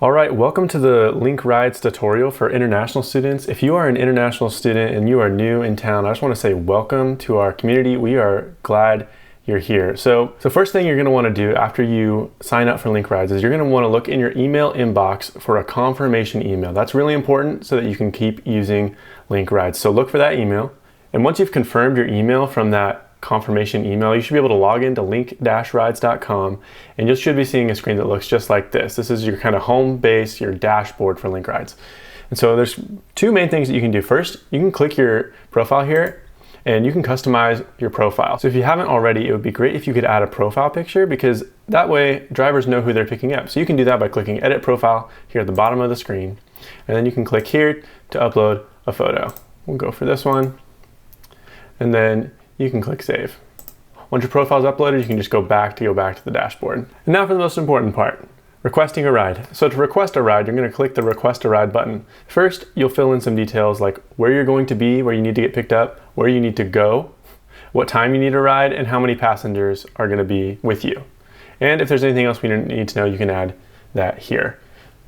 All right, welcome to the Link Rides tutorial for international students. If you are an international student and you are new in town, I just want to say welcome to our community. We are glad you're here. So first thing you're going to want to do after you sign up for Link Rides is you're going to want to look in your email inbox for a confirmation email. That's really important so that you can keep using Link Rides. So look for that email. And once you've confirmed your email from that confirmation email, you should be able to log into link-rides.com and you should be seeing a screen that looks just like this. This is your kind of home base, your dashboard for Link Rides. And so there's two main things that you can do. First, you can click your profile here and you can customize your profile. So if you haven't already, it would be great if you could add a profile picture, because that way drivers know who they're picking up. So you can do that by clicking edit profile here at the bottom of the screen. And then you can click here to upload a photo. We'll go for this one. And then you can click save. Once your profile is uploaded, you can just go back to the dashboard. And now for the most important part, requesting a ride. So to request a ride, you're going to click the request a ride button. First, you'll fill in some details like where you're going to be, where you need to get picked up, where you need to go, what time you need a ride, and how many passengers are going to be with you. And if there's anything else we need to know, you can add that here.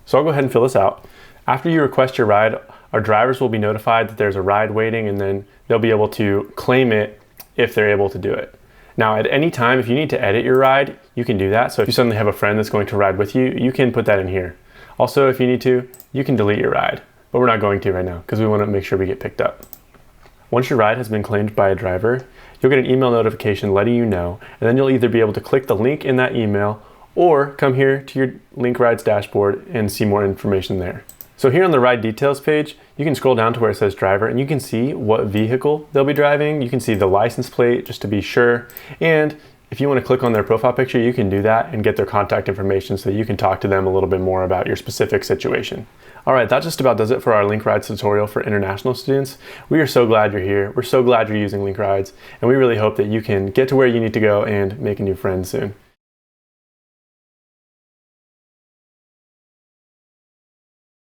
So I'll go ahead and fill this out. After you request your ride, our drivers will be notified that there's a ride waiting, and then they'll be able to claim it if they're able to do it. Now, at any time, if you need to edit your ride, you can do that. So if you suddenly have a friend that's going to ride with you, you can put that in here. Also, if you need to, you can delete your ride, but we're not going to right now because we want to make sure we get picked up. Once your ride has been claimed by a driver, you'll get an email notification letting you know, and then you'll either be able to click the link in that email or come here to your Link Rides dashboard and see more information there. So here on the ride details page, you can scroll down to where it says driver and you can see what vehicle they'll be driving. You can see the license plate just to be sure. And if you want to click on their profile picture, you can do that and get their contact information so that you can talk to them a little bit more about your specific situation. All right, that just about does it for our Link Rides tutorial for international students. We are so glad you're here. We're so glad you're using Link Rides, and we really hope that you can get to where you need to go and make a new friend soon.